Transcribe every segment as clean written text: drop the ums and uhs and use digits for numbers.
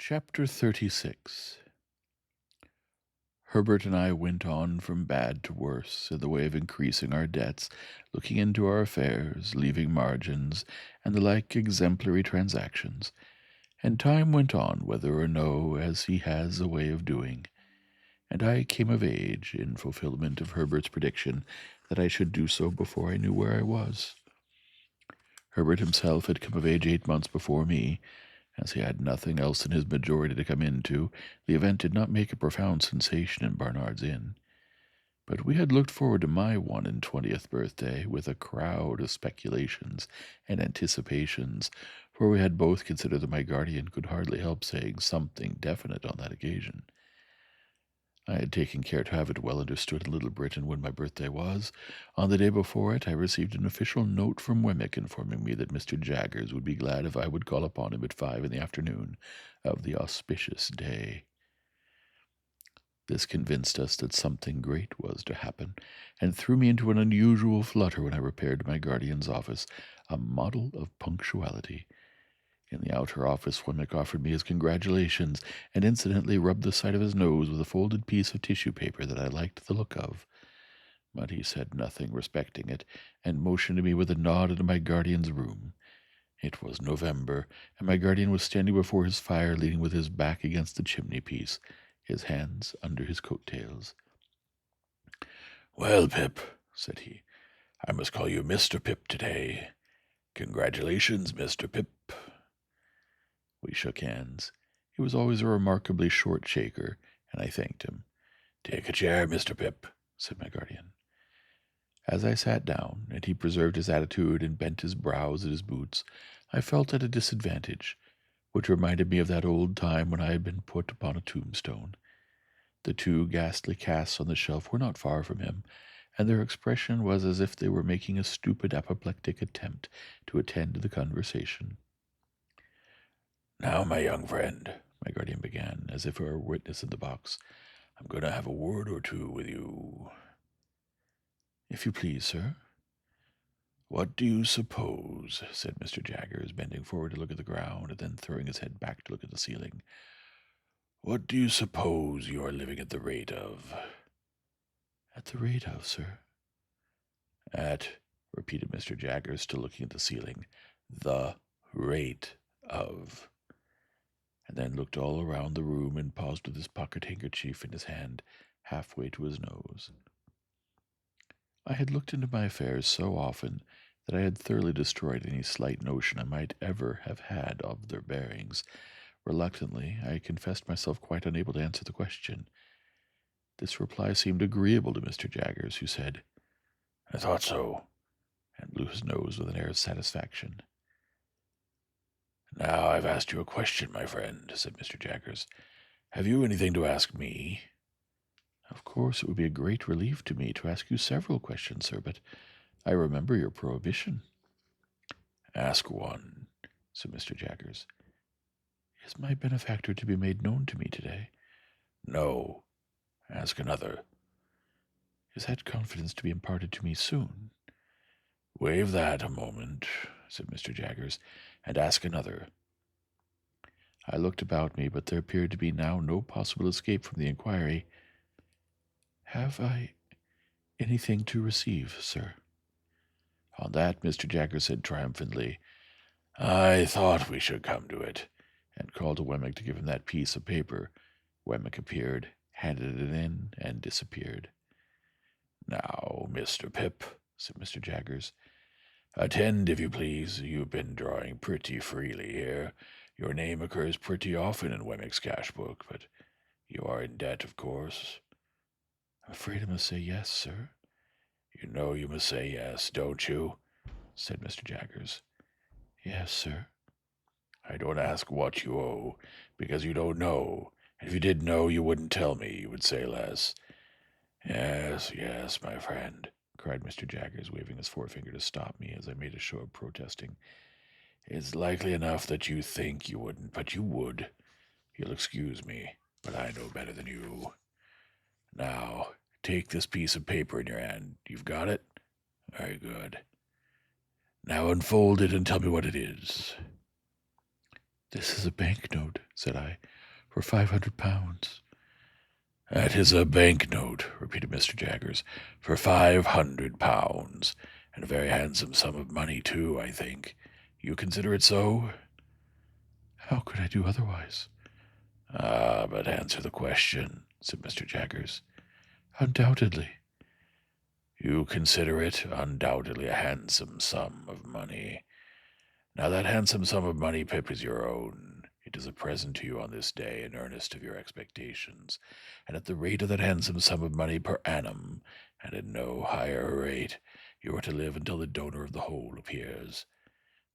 Chapter 36. Herbert and I went on from bad to worse in the way of increasing our debts, looking into our affairs, leaving margins, and the like exemplary transactions, and time went on whether or no, as he has a way of doing, and I came of age in fulfillment of Herbert's prediction that I should do so before I knew where I was. Herbert himself had come of age 8 months before me. As he had nothing else in his majority to come into, the event did not make a profound sensation in Barnard's Inn. But we had looked forward to my 1 and 20th birthday with a crowd of speculations and anticipations, for we had both considered that my guardian could hardly help saying something definite on that occasion. I had taken care to have it well understood in Little Britain when my birthday was. On the day before it, I received an official note from Wemmick informing me that Mr. Jaggers would be glad if I would call upon him at 5 in the afternoon of the auspicious day. This convinced us that something great was to happen, and threw me into an unusual flutter when I repaired to my guardian's office, a model of punctuality. In the outer office, Wemmick offered me his congratulations, and incidentally rubbed the side of his nose with a folded piece of tissue paper that I liked the look of. But he said nothing respecting it, and motioned me with a nod into my guardian's room. It was November, and my guardian was standing before his fire, leaning with his back against the chimney-piece, his hands under his coat-tails. "Well, Pip," said he, "I must call you Mr. Pip today. Congratulations, Mr. Pip." We shook hands. He was always a remarkably short shaker, and I thanked him. "Take a chair, Mr. Pip," said my guardian. As I sat down, and he preserved his attitude and bent his brows at his boots, I felt at a disadvantage, which reminded me of that old time when I had been put upon a tombstone. The two ghastly casts on the shelf were not far from him, and their expression was as if they were making a stupid apoplectic attempt to attend to the conversation. "Now, my young friend," my guardian began, as if I were a witness in the box, "I'm going to have a word or two with you." "If you please, sir." "What do you suppose," said Mr. Jaggers, bending forward to look at the ground, and then throwing his head back to look at the ceiling, "what do you suppose you are living at the rate of?" "At the rate of, sir?" "At," repeated Mr. Jaggers, still looking at the ceiling, "the rate of," and then looked all around the room and paused with his pocket handkerchief in his hand, halfway to his nose. I had looked into my affairs so often that I had thoroughly destroyed any slight notion I might ever have had of their bearings. Reluctantly, I confessed myself quite unable to answer the question. This reply seemed agreeable to Mr. Jaggers, who said, "I thought so," and blew his nose with an air of satisfaction. "Now I've asked you a question, my friend," said Mr. Jaggers. "Have you anything to ask me?" "Of course it would be a great relief to me to ask you several questions, sir, but I remember your prohibition." "Ask one," said Mr. Jaggers. "Is my benefactor to be made known to me today?" "No." "Ask another." "Is that confidence to be imparted to me soon?" "Waive that a moment," said Mr. Jaggers, "and ask another." I looked about me, but there appeared to be now no possible escape from the inquiry. "Have I anything to receive, sir?" On that Mr. Jaggers said triumphantly, "I thought we should come to it," and called to Wemmick to give him that piece of paper. Wemmick appeared, handed it in, and disappeared. "Now, Mr. Pip," said Mr. Jaggers, "attend, if you please. You've been drawing pretty freely here. Your name occurs pretty often in Wemmick's cash book, but you are in debt, of course." "I'm afraid I must say yes, sir." "You know you must say yes, don't you?" said Mr. Jaggers. "Yes, sir." "I don't ask what you owe, because you don't know, and if you did know, you wouldn't tell me. You would say less." "Yes, yes, my friend," cried Mr. Jaggers, waving his forefinger to stop me as I made a show of protesting. "It's likely enough that you think you wouldn't, but you would. You'll excuse me, but I know better than you. Now, take this piece of paper in your hand. You've got it? Very good. Now unfold it and tell me what it is." "This is a banknote," said I. For 500 pounds. That is a banknote, repeated Mr. Jaggers, for 500 pounds, and a very handsome sum of money, too, I think. You consider it so? How could I do otherwise? Ah, but answer the question, said Mr. Jaggers. Undoubtedly. You consider it undoubtedly a handsome sum of money. Now that handsome sum of money, Pip, is your own. It is a present to you on this day, in earnest of your expectations, and at the rate of that handsome sum of money per annum, and at no higher rate, you are to live until the donor of the whole appears.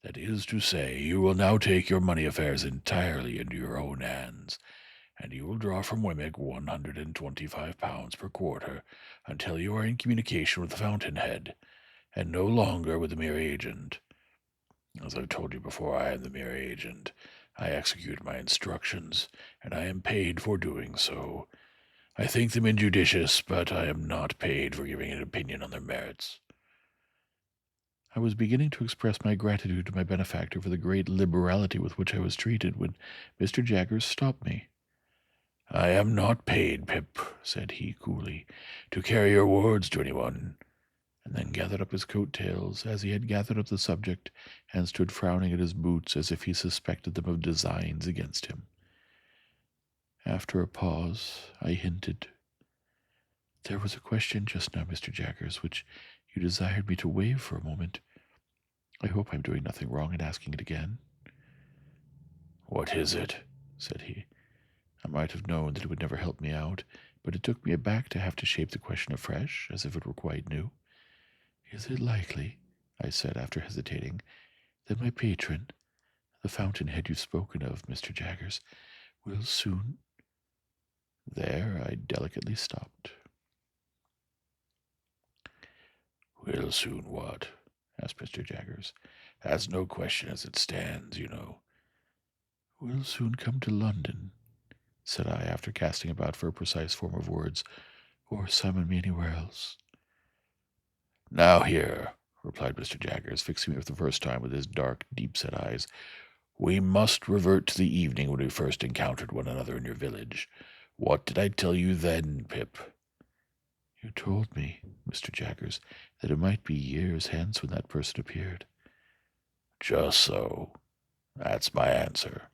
That is to say, you will now take your money affairs entirely into your own hands, and you will draw from Wemmick 125 pounds per quarter until you are in communication with the fountainhead, and no longer with the mere agent. As I've told you before, I am the mere agent. I execute my instructions, and I am paid for doing so. I think them injudicious, but I am not paid for giving an opinion on their merits. I was beginning to express my gratitude to my benefactor for the great liberality with which I was treated, when Mr. Jaggers stopped me. I am not paid, Pip, said he coolly, to carry your words to anyone, and then gathered up his coat-tails, as he had gathered up the subject, and stood frowning at his boots as if he suspected them of designs against him. After a pause, I hinted, There was a question just now, Mr. Jaggers, which you desired me to waive for a moment. I hope I'm doing nothing wrong in asking it again. What is it? Said he. I might have known that it would never help me out, but it took me aback to have to shape the question afresh, as if it were quite new. Is it likely, I said after hesitating, that my patron, the fountainhead you've spoken of, Mr. Jaggers, will soon... There I delicately stopped. Will soon what? Asked Mr. Jaggers. That's no question as it stands, you know. Will soon come to London, said I, after casting about for a precise form of words, or summon me anywhere else. Now here, replied Mr. Jaggers, fixing me for the first time with his dark, deep-set eyes, we must revert to the evening when we first encountered one another in your village. What did I tell you then, Pip? You told me, Mr. Jaggers, that it might be years hence when that person appeared. Just so. That's my answer.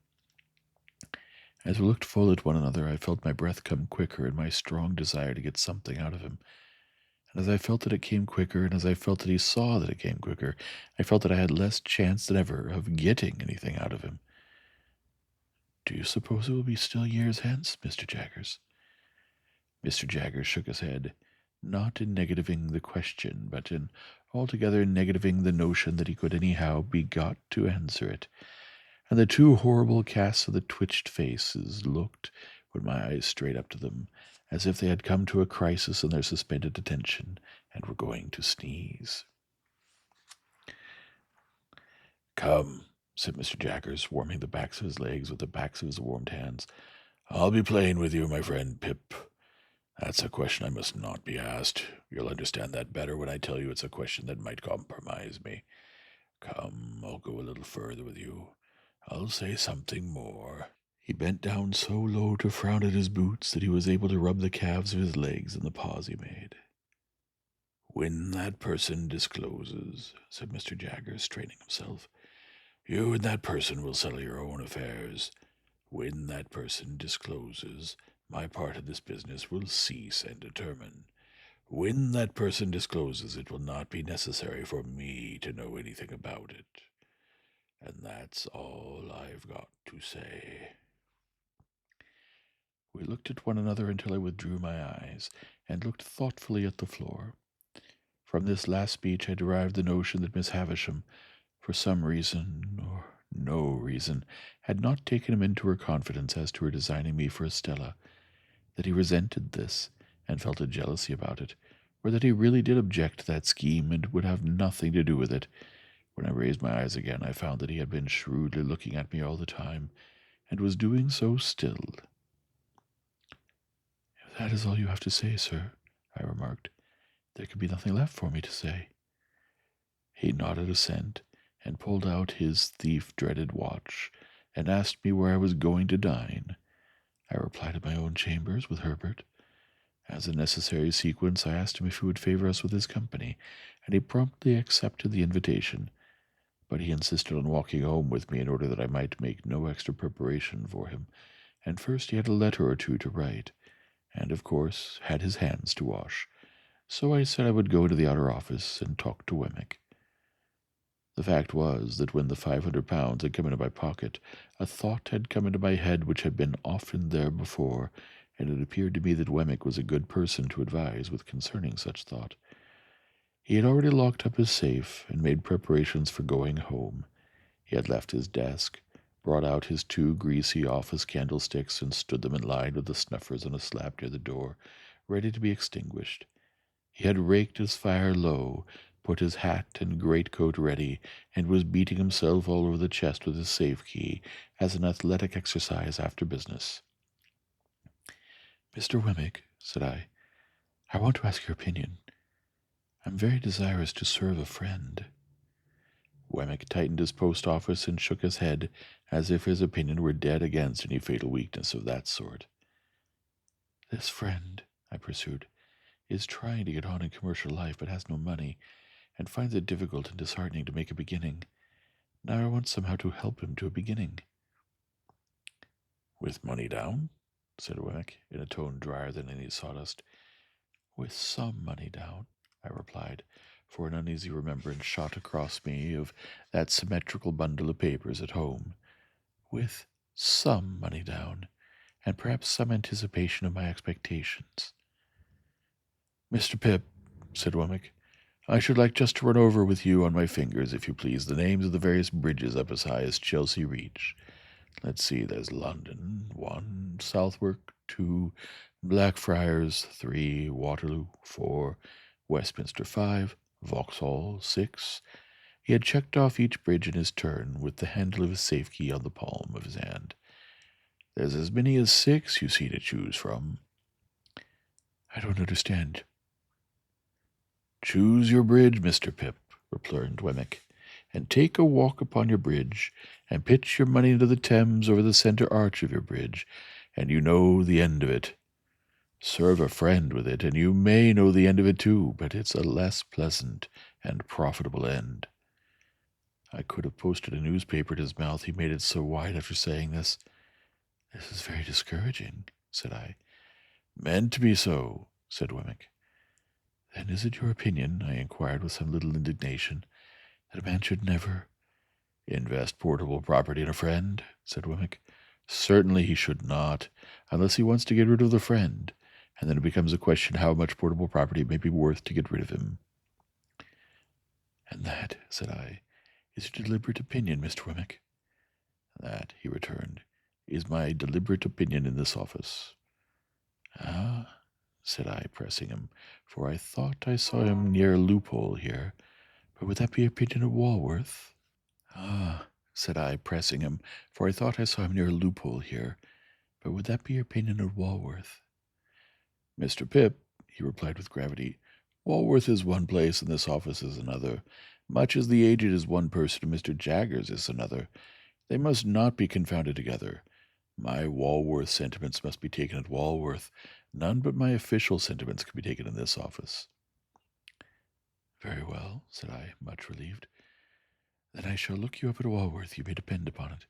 As we looked full at one another, I felt my breath come quicker in my strong desire to get something out of him. And as I felt that it came quicker, and as I felt that he saw that it came quicker, I felt that I had less chance than ever of getting anything out of him. Do you suppose it will be still years hence, Mr. Jaggers? Mr. Jaggers shook his head, not in negativing the question, but in altogether negativing the notion that he could anyhow be got to answer it. And the two horrible casts of the twitched faces looked, with my eyes straight up to them, as if they had come to a crisis in their suspended attention and were going to sneeze. Come, said Mr. Jaggers, warming the backs of his legs with the backs of his warmed hands. I'll be plain with you, my friend Pip. That's a question I must not be asked. You'll understand that better when I tell you it's a question that might compromise me. Come, I'll go a little further with you. I'll say something more. He bent down so low to frown at his boots that he was able to rub the calves of his legs in the pause he made. When that person discloses, said Mr. Jaggers, straightening himself, you and that person will settle your own affairs. When that person discloses, my part of this business will cease and determine. When that person discloses, it will not be necessary for me to know anything about it. And that's all I've got to say. We looked at one another until I withdrew my eyes, and looked thoughtfully at the floor. From this last speech I derived the notion that Miss Havisham, for some reason or no reason, had not taken him into her confidence as to her designing me for Estella, that he resented this, and felt a jealousy about it, or that he really did object to that scheme, and would have nothing to do with it. When I raised my eyes again, I found that he had been shrewdly looking at me all the time, and was doing so still. If that is all you have to say, sir, I remarked, there can be nothing left for me to say. He nodded assent, and pulled out his thief-dreaded watch, and asked me where I was going to dine. I replied, in my own chambers with Herbert. As a necessary sequence, I asked him if he would favor us with his company, and he promptly accepted the invitation. But he insisted on walking home with me in order that I might make no extra preparation for him, and first he had a letter or two to write, and of course had his hands to wash. So I said I would go into the outer office and talk to Wemmick. The fact was that when the £500 had come into my pocket, a thought had come into my head which had been often there before, and it appeared to me that Wemmick was a good person to advise with concerning such thought. He had already locked up his safe and made preparations for going home. He had left his desk, brought out his 2 greasy office candlesticks, and stood them in line with the snuffers on a slab near the door, ready to be extinguished. He had raked his fire low, put his hat and greatcoat ready, and was beating himself all over the chest with his safe key as an athletic exercise after business. "Mr. Wemmick," said I want to ask your opinion. I'm very desirous to serve a friend." Wemmick tightened his post-office and shook his head, as if his opinion were dead against any fatal weakness of that sort. "This friend," I pursued, "is trying to get on in commercial life, but has no money, and finds it difficult and disheartening to make a beginning. Now I want somehow to help him to a beginning." "With money down?" said Wemmick, in a tone drier than any sawdust. "With some money down," I replied, for an uneasy remembrance shot across me of that symmetrical bundle of papers at home. "With some money down, and perhaps some anticipation of my expectations." "Mr. Pip," said Wemmick, "I should like just to run over with you on my fingers, if you please, the names of the various bridges up as high as Chelsea Reach. Let's see, there's London, 1, Southwark, 2, Blackfriars, 3, Waterloo, 4, Westminster, 5, Vauxhall, 6. He had checked off each bridge in his turn, with the handle of his safe key on the palm of his hand. "There's as many as 6, you see, to choose from." "I don't understand." "Choose your bridge, Mr. Pip," returned Wemmick, "and take a walk upon your bridge, and pitch your money into the Thames over the centre arch of your bridge, and you know the end of it. Serve a friend with it, and you may know the end of it too, but it's a less pleasant and profitable end." I could have posted a newspaper at his mouth, he made it so wide after saying this. "This is very discouraging," said I. "Meant to be so," said Wemmick. "Then is it your opinion," I inquired with some little indignation, "that a man should never—" "Invest portable property in a friend?" said Wemmick. "Certainly he should not, unless he wants to get rid of the friend, and then it becomes a question how much portable property it may be worth to get rid of him." "And that," said I, "is your deliberate opinion, Mr. Wemmick?" "That," he returned, "is my deliberate opinion in this office." "Ah," said I, pressing him, for I thought I saw him near a loophole here, "but would that be your opinion of Walworth?" "Ah," said I, pressing him, for I thought I saw him near a loophole here, "but would that be your opinion of Walworth?" "Mr. Pip," he replied with gravity, "Walworth is one place and this office is another, much as the aged is one person and Mr. Jaggers is another. They must not be confounded together. My Walworth sentiments must be taken at Walworth. None but my official sentiments can be taken in this office." "Very well," said I, much relieved. "Then I shall look you up at Walworth, you may depend upon it."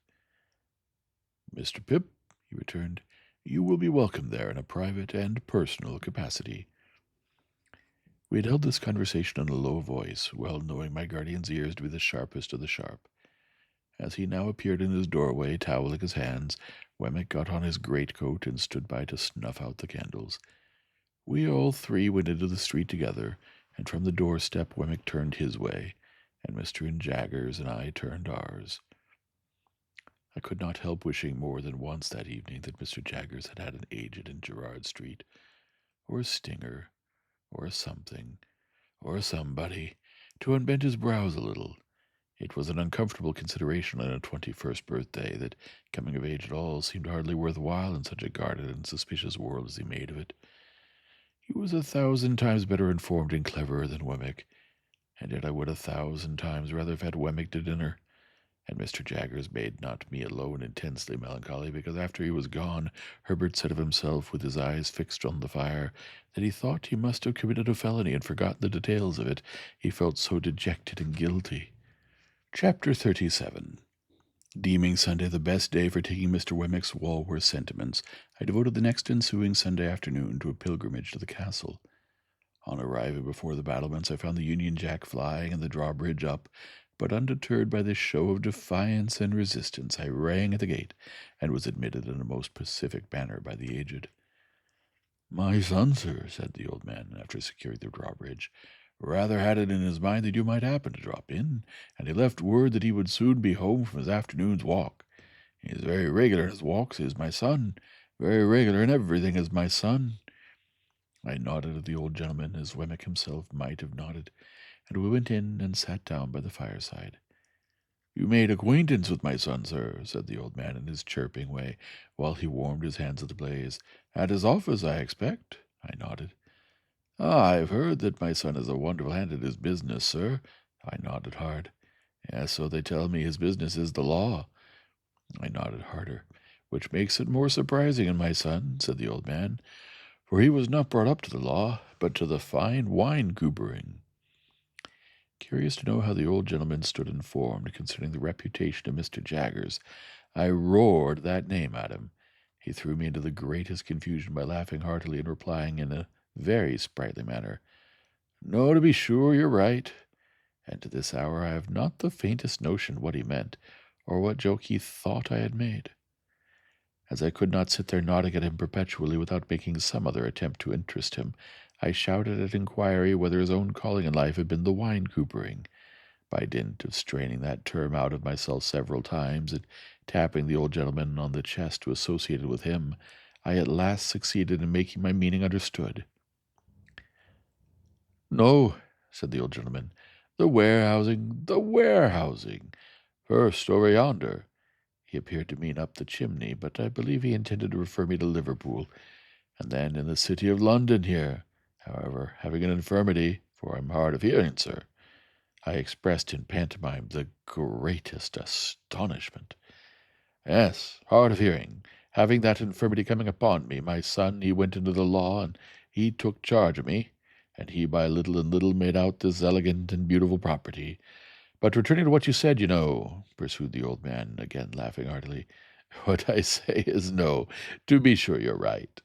"Mr. Pip," he returned, "you will be welcome there in a private and personal capacity." We had held this conversation in a low voice, well knowing my guardian's ears to be the sharpest of the sharp. As he now appeared in his doorway, toweling his hands, Wemmick got on his greatcoat and stood by to snuff out the candles. We all three went into the street together, and from the doorstep Wemmick turned his way, and Mr. Jaggers and I turned ours. I could not help wishing more than once that evening that Mr. Jaggers had had an agent in Gerrard Street, or a stinger, or a something, or a somebody, to unbend his brows a little. It was an uncomfortable consideration on a 21st birthday that coming of age at all seemed hardly worth while in such a guarded and suspicious world as he made of it. He was 1,000 times better informed and cleverer than Wemmick, and yet I would 1,000 times rather have had Wemmick to dinner. And Mr. Jaggers made not me alone intensely melancholy, because after he was gone, Herbert said of himself, with his eyes fixed on the fire, that he thought he must have committed a felony and forgotten the details of it, he felt so dejected and guilty. Chapter 37. Deeming Sunday the best day for taking Mr. Wemmick's Walworth sentiments, I devoted the next ensuing Sunday afternoon to a pilgrimage to the castle. On arriving before the battlements, I found the Union Jack flying and the drawbridge up, but undeterred by this show of defiance and resistance, I rang at the gate, and was admitted in a most pacific manner by the aged. "My son, sir," said the old man, after securing the drawbridge, "rather had it in his mind that you might happen to drop in, and he left word that he would soon be home from his afternoon's walk. He is very regular in his walks, is my son, very regular in everything, is my son." I nodded at the old gentleman, as Wemmick himself might have nodded, and we went in and sat down by the fireside. "You made acquaintance with my son, sir," said the old man in his chirping way, while he warmed his hands at the blaze. "At his office, I expect?" I nodded. "Ah, I've heard that my son is a wonderful hand at his business, sir." I nodded hard. "Yes, so they tell me. His business is the law." I nodded harder. "Which makes it more surprising in my son," said the old man, "for he was not brought up to the law, but to the fine wine coopering." Curious to know how the old gentleman stood informed concerning the reputation of Mr. Jaggers, I roared that name at him. He threw me into the greatest confusion by laughing heartily and replying in a very sprightly manner, "No, to be sure, you're right." And to this hour I have not the faintest notion what he meant, or what joke he thought I had made. As I could not sit there nodding at him perpetually without making some other attempt to interest him, I shouted at inquiry whether his own calling in life had been the wine coopering. By dint of straining that term out of myself several times, and tapping the old gentleman on the chest to associate it with him, I at last succeeded in making my meaning understood. "No," said the old gentleman, "the warehousing, the warehousing. First, over yonder." He appeared to mean up the chimney, but I believe he intended to refer me to Liverpool. "And then in the city of London here. However, having an infirmity, for I'm hard of hearing, sir," I expressed in pantomime the greatest astonishment. "Yes, hard of hearing. Having that infirmity coming upon me, my son, he went into the law, and he took charge of me, and he by little and little made out this elegant and beautiful property. But returning to what you said, you know," pursued the old man, again laughing heartily, "what I say is no. To be sure you're right."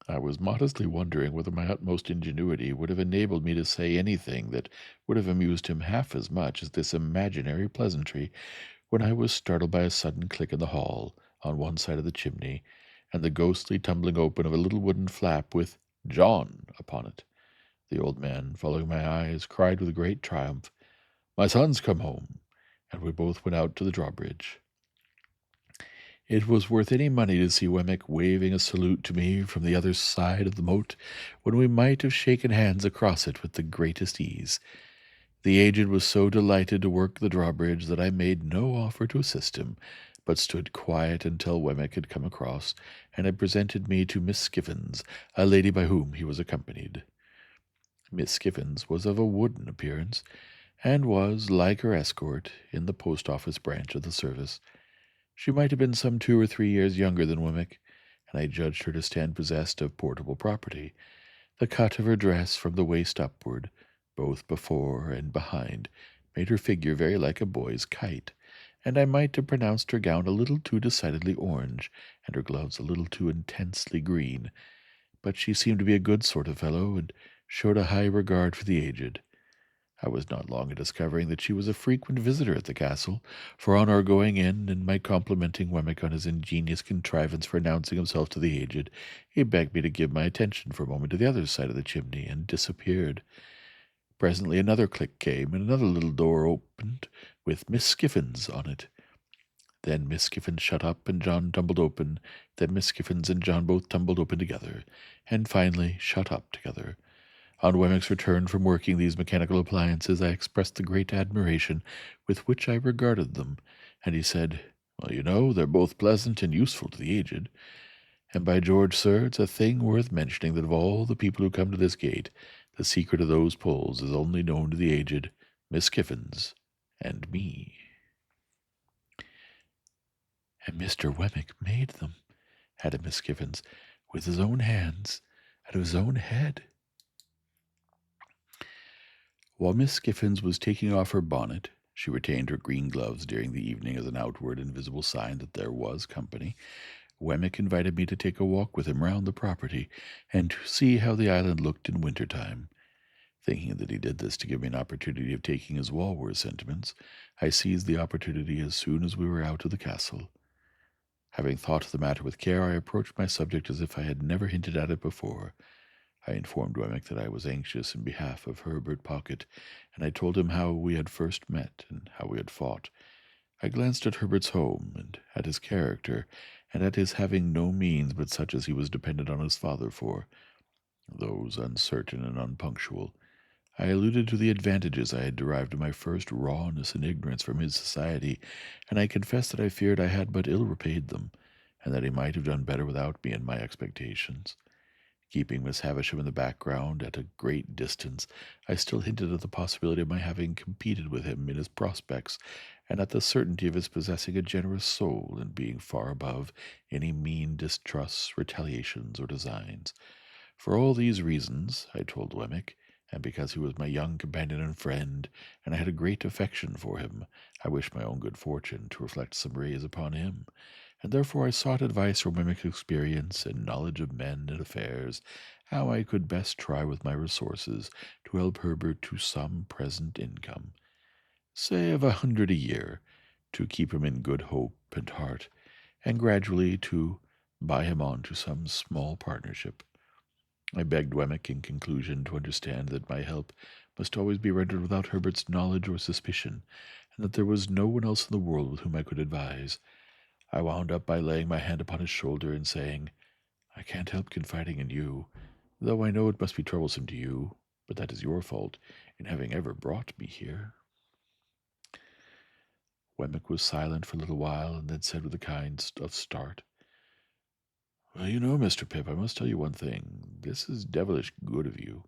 I was modestly wondering whether my utmost ingenuity would have enabled me to say anything that would have amused him half as much as this imaginary pleasantry, when I was startled by a sudden click in the hall, on one side of the chimney, and the ghostly tumbling open of a little wooden flap with "John" upon it. The old man, following my eyes, cried with great triumph, "My son's come home," and we both went out to the drawbridge. It was worth any money to see Wemmick waving a salute to me from the other side of the moat, when we might have shaken hands across it with the greatest ease. The aged was so delighted to work the drawbridge that I made no offer to assist him, but stood quiet until Wemmick had come across, and had presented me to Miss Skiffins, a lady by whom he was accompanied. Miss Skiffins was of a wooden appearance, and was, like her escort, in the post-office branch of the service. She might have been some 2 or 3 years younger than Wemmick, and I judged her to stand possessed of portable property. The cut of her dress from the waist upward, both before and behind, made her figure very like a boy's kite, and I might have pronounced her gown a little too decidedly orange, and her gloves a little too intensely green. But she seemed to be a good sort of fellow, and showed a high regard for the aged. I was not long in discovering that she was a frequent visitor at the castle, for on our going in, and my complimenting Wemmick on his ingenious contrivance for announcing himself to the aged, he begged me to give my attention for a moment to the other side of the chimney, and disappeared. Presently another click came, and another little door opened, with Miss Skiffins on it. Then Miss Skiffins shut up, and John tumbled open. Then Miss Skiffins and John both tumbled open together, and finally shut up together. On Wemmick's return from working these mechanical appliances, I expressed the great admiration with which I regarded them, and he said, "Well, you know, they're both pleasant and useful to the aged. And by George, sir, it's a thing worth mentioning that of all the people who come to this gate, the secret of those pulls is only known to the aged, Miss Kiffins, and me." And Mr. Wemmick made them, added Miss Giffens, with his own hands, out of his own head. While Miss Giffens was taking off her bonnet, she retained her green gloves during the evening as an outward and visible sign that there was company. Wemmick invited me to take a walk with him round the property, and to see how the island looked in winter time. Thinking that he did this to give me an opportunity of taking his Walworth sentiments, I seized the opportunity as soon as we were out of the castle. Having thought of the matter with care, I approached my subject as if I had never hinted at it before. I informed Wemmick that I was anxious in behalf of Herbert Pocket, and I told him how we had first met and how we had fought. I glanced at Herbert's home, and at his character, and at his having no means but such as he was dependent on his father for, those uncertain and unpunctual. I alluded to the advantages I had derived in my first rawness and ignorance from his society, and I confessed that I feared I had but ill repaid them, and that he might have done better without me and my expectations. Keeping Miss Havisham in the background at a great distance, I still hinted at the possibility of my having competed with him in his prospects, and at the certainty of his possessing a generous soul and being far above any mean distrusts, retaliations, or designs. For all these reasons, I told Wemmick, and because he was my young companion and friend, and I had a great affection for him, I wished my own good fortune to reflect some rays upon him, and therefore I sought advice from Wemmick's experience and knowledge of men and affairs, how I could best try with my resources to help Herbert to some present income, say of 100 a year, to keep him in good hope and heart, and gradually to buy him on to some small partnership. I begged Wemmick, in conclusion, to understand that my help must always be rendered without Herbert's knowledge or suspicion, and that there was no one else in the world with whom I could advise. I wound up by laying my hand upon his shoulder and saying, "I can't help confiding in you, though I know it must be troublesome to you, but that is your fault in having ever brought me here." Wemmick was silent for a little while, and then said with a kind of start, "Well, you know, Mr. Pip, I must tell you one thing. This is devilish good of you."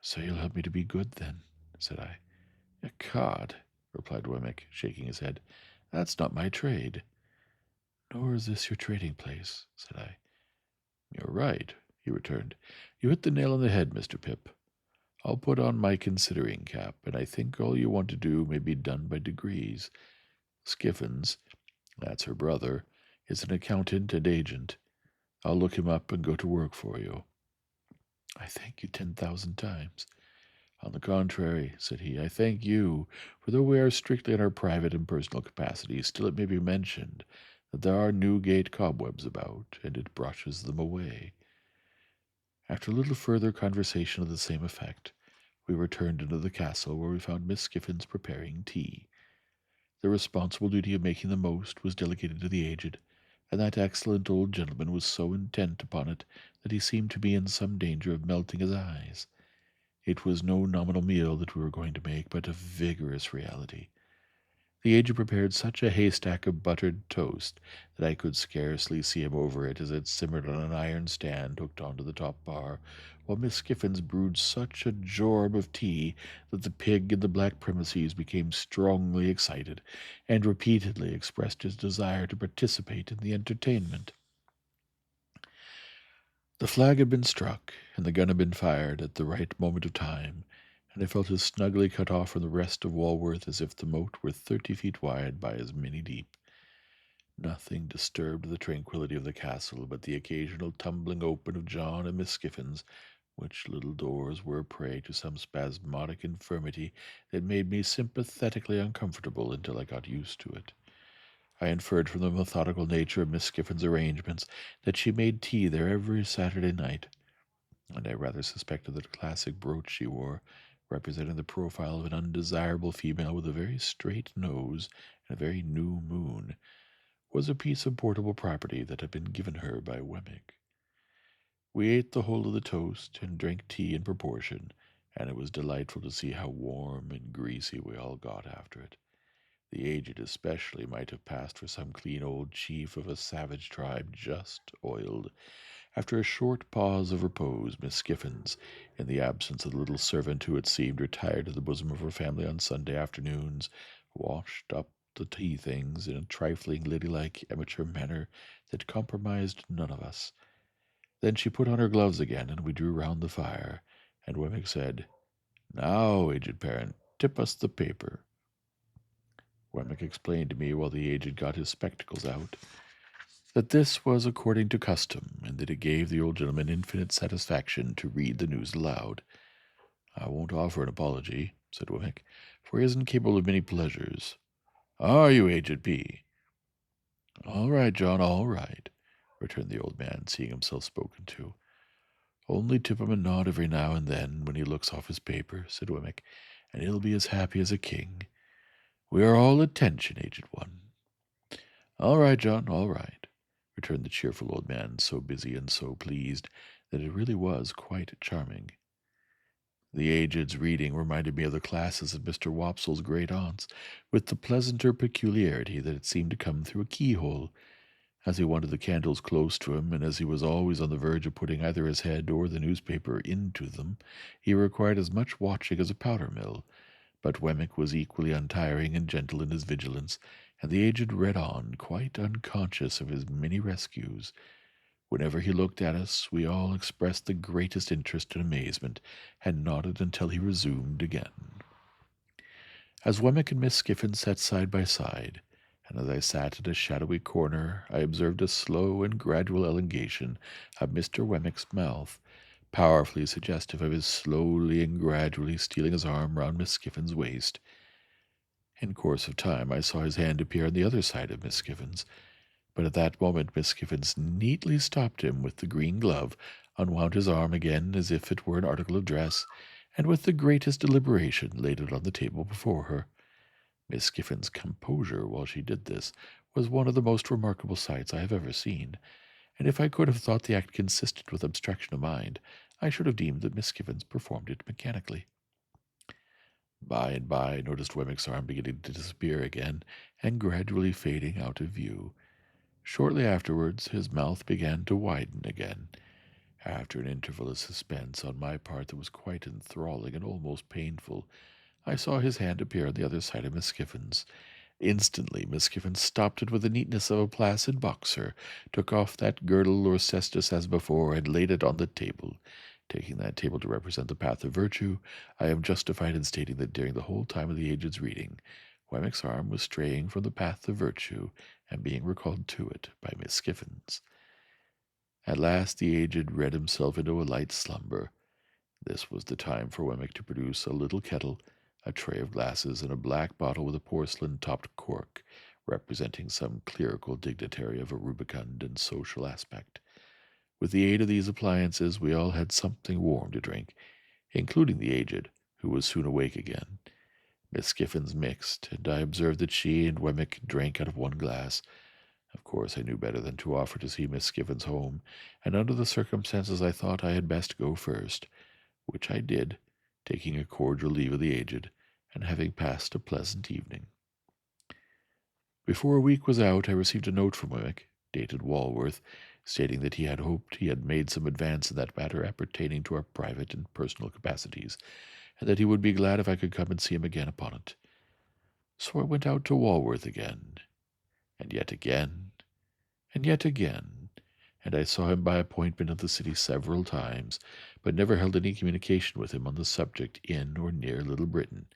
"So you'll help me to be good, then?" said I. "Ecod," replied Wemmick, shaking his head, "that's not my trade." "Nor is this your trading place," said I. "You're right," he returned. "You hit the nail on the head, Mr. Pip. I'll put on my considering cap, and I think all you want to do may be done by degrees. Skiffins, that's her brother, is an accountant and agent. I'll look him up and go to work for you." "I thank you 10,000 times." "On the contrary," said he, "I thank you, for though we are strictly in our private and personal capacities, still it may be mentioned that there are Newgate cobwebs about, and it brushes them away." After a little further conversation of the same effect, we returned into the castle, where we found Miss Skiffins preparing tea. The responsible duty of making the most was delegated to the aged, and that excellent old gentleman was so intent upon it that he seemed to be in some danger of melting his eyes. It was no nominal meal that we were going to make, but a vigorous reality. The aged prepared such a haystack of buttered toast that I could scarcely see him over it as it simmered on an iron stand hooked onto the top bar, while Miss Skiffins brewed such a jorb of tea that the pig in the black premises became strongly excited, and repeatedly expressed his desire to participate in the entertainment. The flag had been struck, and the gun had been fired at the right moment of time, and I felt as snugly cut off from the rest of Walworth as if the moat were 30 feet wide by as many deep. Nothing disturbed the tranquillity of the castle but the occasional tumbling open of John and Miss Skiffins, which little doors were a prey to some spasmodic infirmity that made me sympathetically uncomfortable until I got used to it. I inferred from the methodical nature of Miss Skiffin's arrangements that she made tea there every Saturday night, and I rather suspected that a classic brooch she wore, representing the profile of an undesirable female with a very straight nose and a very new moon, was a piece of portable property that had been given her by Wemmick. We ate the whole of the toast and drank tea in proportion, and it was delightful to see how warm and greasy we all got after it. The aged especially might have passed for some clean old chief of a savage tribe just oiled. After a short pause of repose, Miss Skiffins, in the absence of the little servant who it seemed retired to the bosom of her family on Sunday afternoons, washed up the tea things in a trifling, ladylike, amateur manner that compromised none of us. Then she put on her gloves again, and we drew round the fire, and Wemmick said, "Now, aged parent, tip us the paper." Wemmick explained to me, while the aged got his spectacles out, that this was according to custom, and that it gave the old gentleman infinite satisfaction to read the news aloud. "I won't offer an apology," said Wemmick, "for he isn't capable of many pleasures. Are you, aged P?" "All right, John, all right," returned the old man, seeing himself spoken to. "Only tip him a nod every now and then when he looks off his paper," said Wemmick, "and he'll be as happy as a king. We are all attention, aged one." "All right, John, all right," returned the cheerful old man, so busy and so pleased that it really was quite charming. The aged's reading reminded me of the classes of Mr. Wopsle's great aunts, with the pleasanter peculiarity that it seemed to come through a keyhole. As he wanted the candles close to him, and as he was always on the verge of putting either his head or the newspaper into them, he required as much watching as a powder mill. But Wemmick was equally untiring and gentle in his vigilance, and the aged read on, quite unconscious of his many rescues. Whenever he looked at us, we all expressed the greatest interest and amazement, and nodded until he resumed again. As Wemmick and Miss Skiffin sat side by side, and as I sat in a shadowy corner, I observed a slow and gradual elongation of Mr. Wemmick's mouth, powerfully suggestive of his slowly and gradually stealing his arm round Miss Skiffin's waist. In course of time I saw his hand appear on the other side of Miss Skiffin's, but at that moment Miss Skiffins neatly stopped him with the green glove, unwound his arm again as if it were an article of dress, and with the greatest deliberation laid it on the table before her. Miss Skiffin's composure while she did this was one of the most remarkable sights I have ever seen, and if I could have thought the act consistent with abstraction of mind, I should have deemed that Miss Skiffins performed it mechanically. By and by I noticed Wemmick's arm beginning to disappear again, and gradually fading out of view. Shortly afterwards his mouth began to widen again. After an interval of suspense on my part that was quite enthralling and almost painful, I saw his hand appear on the other side of Miss Skiffin's. Instantly Miss Skiffin stopped it with the neatness of a placid boxer, took off that girdle or cestus as before, and laid it on the table. Taking that table to represent the path of virtue, I am justified in stating that during the whole time of the aged's reading, Wemmick's arm was straying from the path of virtue and being recalled to it by Miss Skiffins. At last the aged read himself into a light slumber. This was the time for Wemmick to produce a little kettle, a tray of glasses, and a black bottle with a porcelain-topped cork, representing some clerical dignitary of a rubicund and social aspect. With the aid of these appliances, we all had something warm to drink, including the aged, who was soon awake again. Miss Skiffins mixed, and I observed that she and Wemmick drank out of one glass. Of course, I knew better than to offer to see Miss Skiffins home, and under the circumstances I thought I had best go first, which I did, taking a cordial leave of the aged, and having passed a pleasant evening. Before a week was out, I received a note from Wemmick, dated Walworth, stating that he had hoped he had made some advance in that matter appertaining to our private and personal capacities, and that he would be glad if I could come and see him again upon it. So I went out to Walworth again, and yet again, and yet again, and I saw him by appointment of the city several times, but never held any communication with him on the subject in or near Little Britain.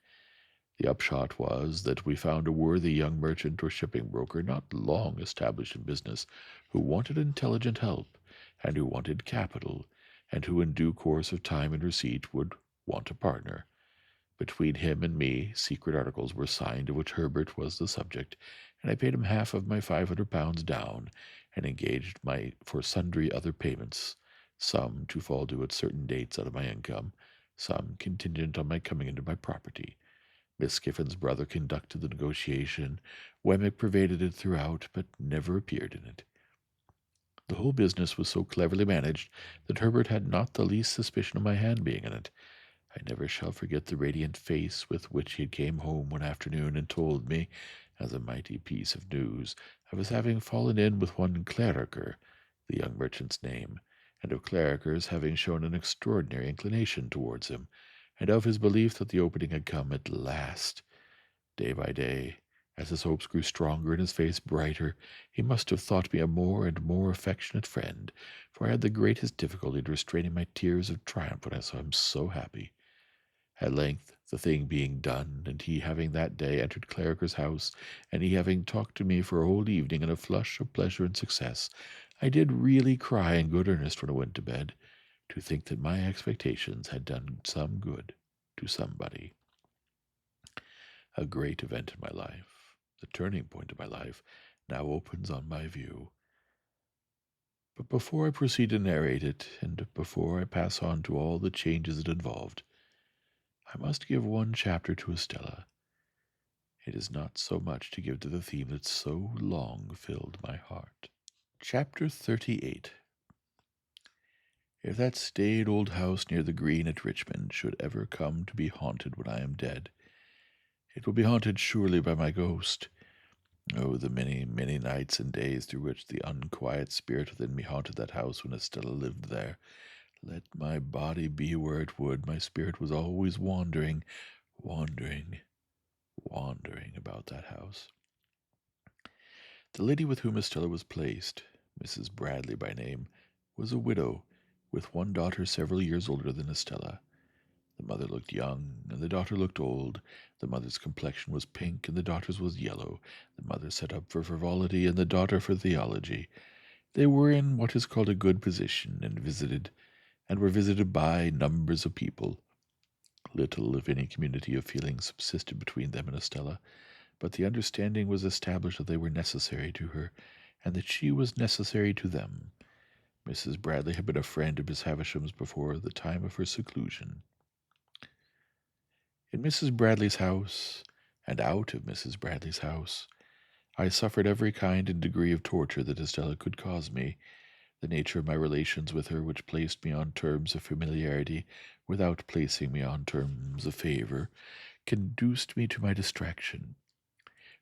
The upshot was that we found a worthy young merchant or shipping broker not long established in business, who wanted intelligent help, and who wanted capital, and who in due course of time and receipt would want a partner. Between him and me, secret articles were signed of which Herbert was the subject, and I paid him half of my £500 down, and engaged for sundry other payments, some to fall due at certain dates out of my income, some contingent on my coming into my property. Miss Skiffin's brother conducted the negotiation. Wemmick pervaded it throughout, but never appeared in it. The whole business was so cleverly managed that Herbert had not the least suspicion of my hand being in it. I never shall forget the radiant face with which he came home one afternoon and told me, as a mighty piece of news, of his having fallen in with one Clarriker, the young merchant's name, and of Clarriker's having shown an extraordinary inclination towards him, and of his belief that the opening had come at last. Day by day, As his hopes grew stronger and his face brighter, he must have thought me a more and more affectionate friend, for I had the greatest difficulty in restraining my tears of triumph when I saw him so happy. At length, the thing being done, and he having that day entered Clarriker's house, and he having talked to me for a whole evening in a flush of pleasure and success, I did really cry in good earnest when I went to bed, to think that my expectations had done some good to somebody. A great event in my life, the turning point of my life, now opens on my view. But before I proceed to narrate it, and before I pass on to all the changes it involved, I must give one chapter to Estella. It is not so much to give to the theme that so long filled my heart. Chapter 38. If that staid old house near the green at Richmond should ever come to be haunted when I am dead, it will be haunted surely by my ghost. Oh, the many, many nights and days through which the unquiet spirit within me haunted that house when Estella lived there. Let my body be where it would, my spirit was always wandering, wandering, wandering about that house. The lady with whom Estella was placed, Mrs. Bradley by name, was a widow, with one daughter several years older than Estella. The mother looked young, and the daughter looked old. The mother's complexion was pink, and the daughter's was yellow. The mother set up for frivolity, and the daughter for theology. They were in what is called a good position, and were visited by numbers of people. Little, if any, community of feeling subsisted between them and Estella, but the understanding was established that they were necessary to her, and that she was necessary to them. Mrs. Bradley had been a friend of Miss Havisham's before the time of her seclusion. In Mrs. Bradley's house, and out of Mrs. Bradley's house, I suffered every kind and degree of torture that Estella could cause me. The nature of my relations with her, which placed me on terms of familiarity without placing me on terms of favor, conduced me to my distraction.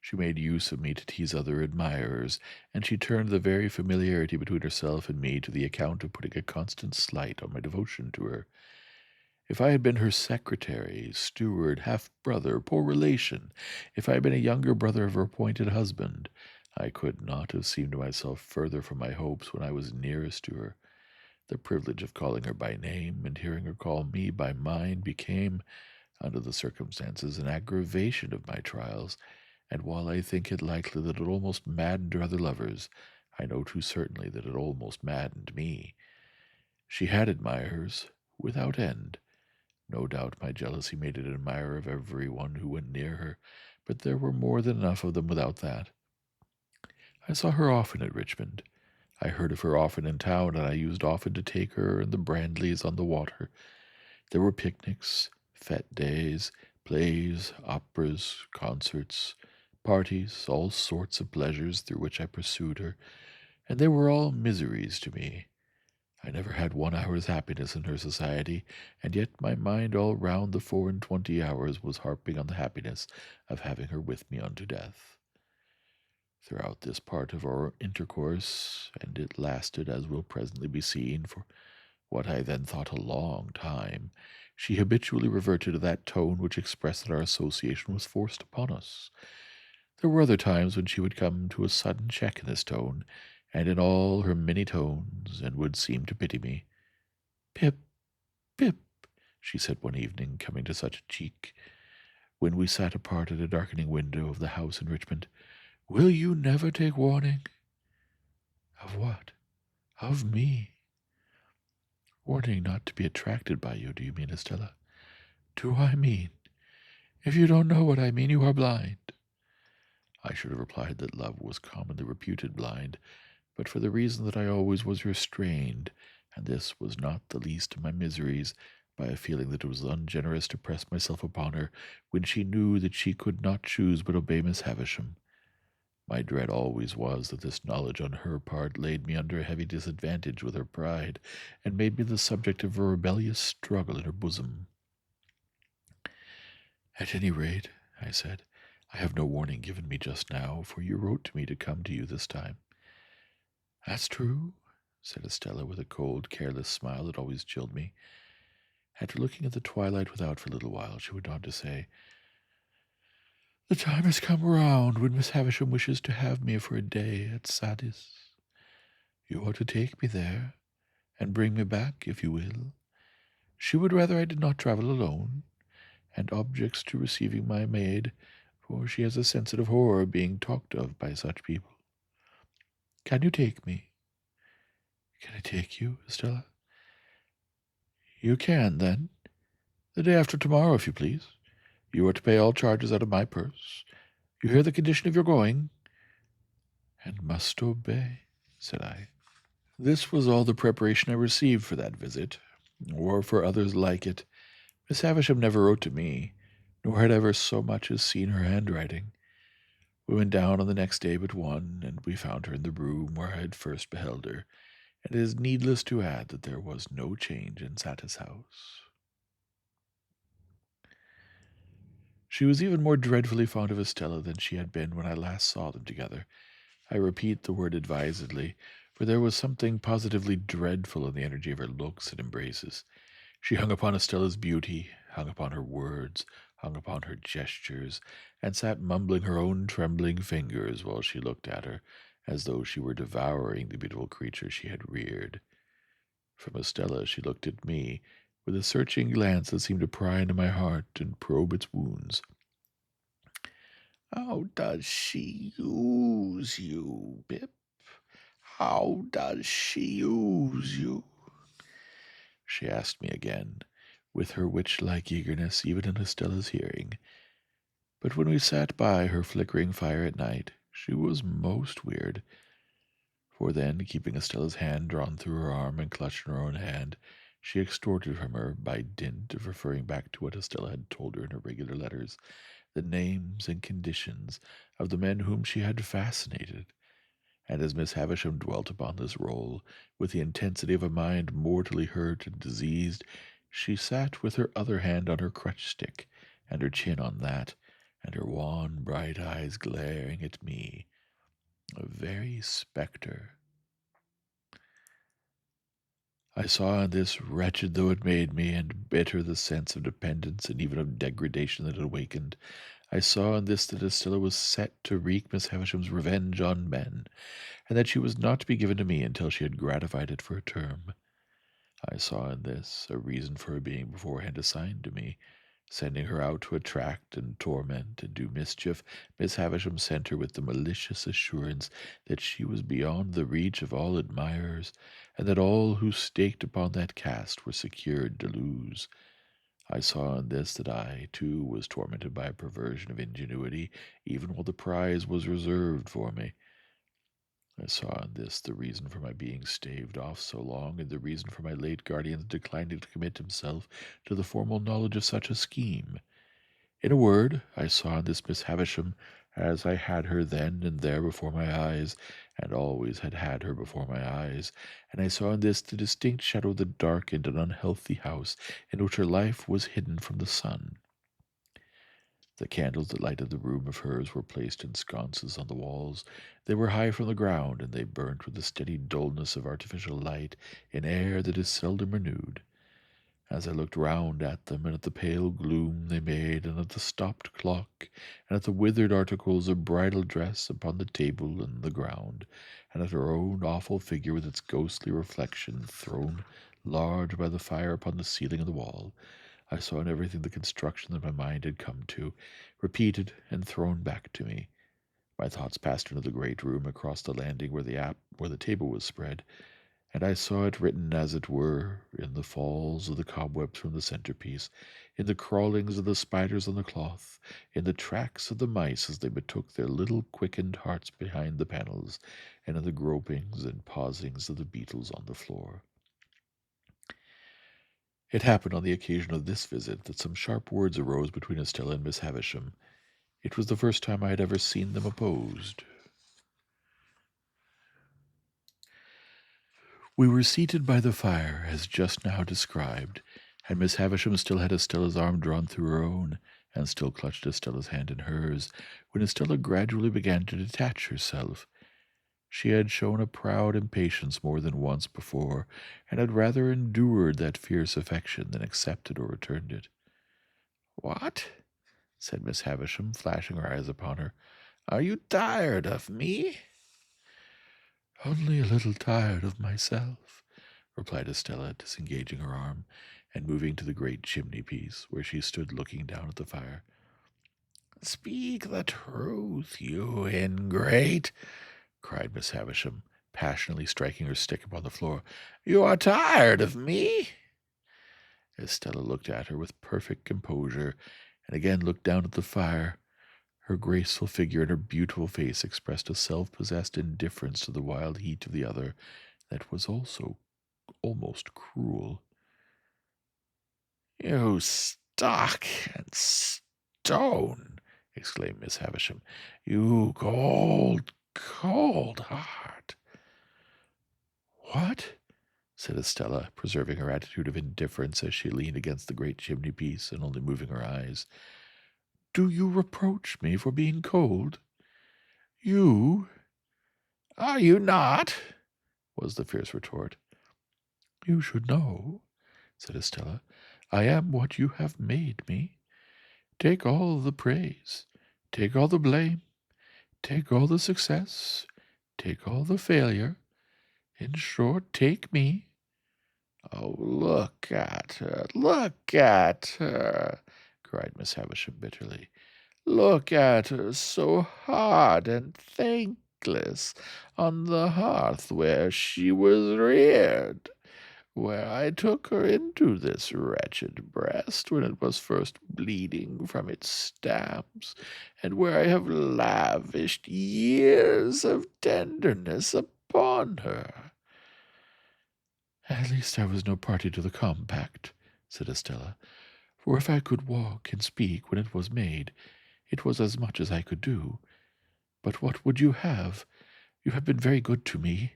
She made use of me to tease other admirers, and she turned the very familiarity between herself and me to the account of putting a constant slight on my devotion to her. If I had been her secretary, steward, half-brother, poor relation, if I had been a younger brother of her appointed husband, I could not have seemed to myself further from my hopes when I was nearest to her. The privilege of calling her by name and hearing her call me by mine became, under the circumstances, an aggravation of my trials, and while I think it likely that it almost maddened her other lovers, I know too certainly that it almost maddened me. She had admirers without end. No doubt my jealousy made an admirer of every one who went near her, but there were more than enough of them without that. I saw her often at Richmond. I heard of her often in town, and I used often to take her and the Brandleys on the water. There were picnics, fete days, plays, operas, concerts, parties, all sorts of pleasures through which I pursued her, and they were all miseries to me. I never had 1 hour's happiness in her society, and yet my mind all round the 24 hours was harping on the happiness of having her with me unto death. Throughout this part of our intercourse, and it lasted, as will presently be seen, for what I then thought a long time, she habitually reverted to that tone which expressed that our association was forced upon us. There were other times when she would come to a sudden check in this tone, and in all her many tones, and would seem to pity me. "Pip, Pip," she said one evening, coming to such a cheek, when we sat apart at a darkening window of the house in Richmond, "will you never take warning?" "Of what? Of me?" "Warning not to be attracted by you, do you mean, Estella?" "Do I mean? If you don't know what I mean, you are blind." I should have replied that love was commonly reputed blind, but for the reason that I always was restrained, and this was not the least of my miseries, by a feeling that it was ungenerous to press myself upon her when she knew that she could not choose but obey Miss Havisham. My dread always was that this knowledge on her part laid me under a heavy disadvantage with her pride, and made me the subject of a rebellious struggle in her bosom. "At any rate," I said, "I have no warning given me just now, for you wrote to me to come to you this time." "That's true," said Estella, with a cold, careless smile that always chilled me. After looking at the twilight without for a little while, she went on to say, The time has come round when Miss Havisham wishes to have me for a day at Sadis. You are to take me there, and bring me back, if you will. She would rather I did not travel alone, and objects to receiving my maid, for she has a sensitive horror of being talked of by such people. Can you take me? Can I take you, Estella? You can, then. The day after tomorrow, if you please. You are to pay all charges out of my purse. You hear the condition of your going? And must obey, said I. This was all the preparation I received for that visit, or for others like it. Miss Havisham never wrote to me, nor had ever so much as seen her handwriting. We went down on the next day but one, and we found her in the room where I had first beheld her, and it is needless to add that there was no change in Satis house. She was even more dreadfully fond of Estella than she had been when I last saw them together. I repeat the word advisedly, for there was something positively dreadful in the energy of her looks and embraces. She hung upon Estella's beauty, hung upon her words, hung upon her gestures, and sat mumbling her own trembling fingers while she looked at her, as though she were devouring the beautiful creature she had reared. From Estella she looked at me, with a searching glance that seemed to pry into my heart and probe its wounds. How does she use you, Pip? How does she use you? She asked me again, with her witch-like eagerness even in Estella's hearing. But when we sat by her flickering fire at night, she was most weird. For then, keeping Estella's hand drawn through her arm and clutched in her own hand, she extorted from her, by dint of referring back to what Estella had told her in her regular letters, the names and conditions of the men whom she had fascinated. And as Miss Havisham dwelt upon this role, with the intensity of a mind mortally hurt and diseased, she sat with her other hand on her crutch-stick, and her chin on that, and her wan, bright eyes glaring at me, a very spectre. I saw in this, wretched though it made me, and bitter the sense of dependence and even of degradation that it awakened, I saw in this that Estella was set to wreak Miss Havisham's revenge on men, and that she was not to be given to me until she had gratified it for a term. I saw in this a reason for her being beforehand assigned to me. Sending her out to attract and torment and do mischief, Miss Havisham sent her with the malicious assurance that she was beyond the reach of all admirers, and that all who staked upon that cast were secured to lose. I saw in this that I, too, was tormented by a perversion of ingenuity, even while the prize was reserved for me. I saw in this the reason for my being staved off so long, and the reason for my late guardian's declining to commit himself to the formal knowledge of such a scheme. In a word, I saw in this Miss Havisham, as I had her then and there before my eyes, and always had had her before my eyes, and I saw in this the distinct shadow of the darkened and unhealthy house in which her life was hidden from the sun. The candles that lighted the room of hers were placed in sconces on the walls. They were high from the ground, and they burnt with the steady dullness of artificial light in air that is seldom renewed. As I looked round at them, and at the pale gloom they made, and at the stopped clock, and at the withered articles of bridal dress upon the table and the ground, and at her own awful figure with its ghostly reflection thrown large by the fire upon the ceiling and the wall, I saw in everything the construction that my mind had come to, repeated and thrown back to me. My thoughts passed into the great room across the landing where the table was spread, and I saw it written, as it were, in the falls of the cobwebs from the centerpiece, in the crawlings of the spiders on the cloth, in the tracks of the mice as they betook their little quickened hearts behind the panels, and in the gropings and pausings of the beetles on the floor. It happened on the occasion of this visit that some sharp words arose between Estella and Miss Havisham. It was the first time I had ever seen them opposed. We were seated by the fire, as just now described, and Miss Havisham still had Estella's arm drawn through her own, and still clutched Estella's hand in hers, when Estella gradually began to detach herself. She had shown a proud impatience more than once before, and had rather endured that fierce affection than accepted or returned it. "What? said Miss Havisham, flashing her eyes upon her. "Are you tired of me?" "Only a little tired of myself," replied Estella, disengaging her arm, and moving to the great chimney-piece, where she stood looking down at the fire. "Speak the truth, you ingrate!" cried Miss Havisham, passionately striking her stick upon the floor. "You are tired of me?" Estella looked at her with perfect composure, and again looked down at the fire. Her graceful figure and her beautiful face expressed a self-possessed indifference to the wild heat of the other that was also almost cruel. "You stock and stone!" exclaimed Miss Havisham. "You cold, cold heart!" "What?" said Estella, preserving her attitude of indifference as she leaned against the great chimney-piece and only moving her eyes. "Do you reproach me for being cold? You?" "Are you not?" was the fierce retort. "You should know," said Estella, "I am what you have made me. Take all the praise, take all the blame, take all the success, take all the failure. In short, take me." "Oh, look at her," cried Miss Havisham bitterly. "Look at her, so hard and thankless, on the hearth where she was reared, where I took her into this wretched breast when it was first bleeding from its stabs, and where I have lavished years of tenderness upon her." "At least I was no party to the compact," said Estella, "for if I could walk and speak when it was made, it was as much as I could do. But what would you have? You have been very good to me,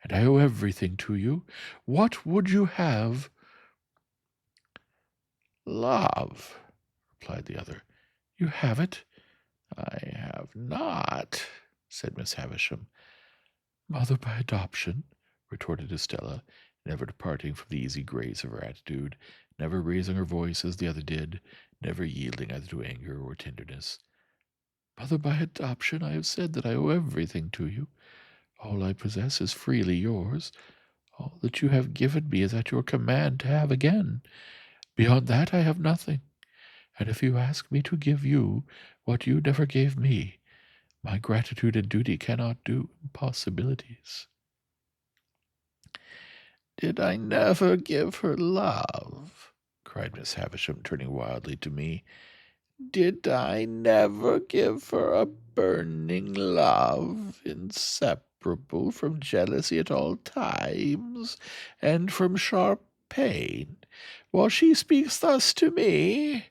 and I owe everything to you. What would you have?" "Love," replied the other. "You have it?" "I have not," said Miss Havisham. "Mother by adoption?" retorted Estella, never departing from the easy grace of her attitude, never raising her voice as the other did, never yielding either to anger or tenderness. "Mother by adoption, I have said that I owe everything to you. All I possess is freely yours. All that you have given me is at your command to have again. Beyond that I have nothing. And if you ask me to give you what you never gave me, my gratitude and duty cannot do impossibilities." "Did I never give her love?" cried Miss Havisham, turning wildly to me. "Did I never give her a burning love, inseparable from jealousy at all times, and from sharp pain, while she speaks thus to me?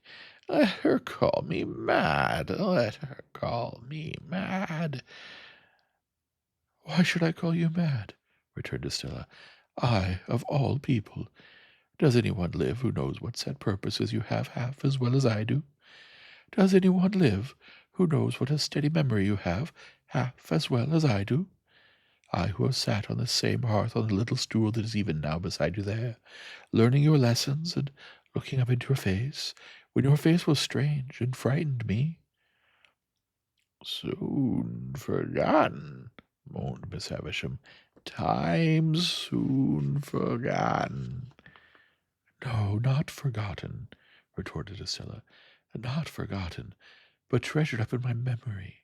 Let her call me mad, let her call me mad." "Why should I call you mad?" returned Estella. "I, of all people. Does anyone live who knows what set purposes you have half as well as I do? Does anyone live who knows what a steady memory you have half as well as I do? I who have sat on the same hearth on the little stool that is even now beside you there, learning your lessons and looking up into your face, when your face was strange and frightened me." "Soon forgotten," moaned Miss Havisham. "Time soon forgotten." "No, not forgotten," retorted Estella. "Not forgotten, but treasured up in my memory.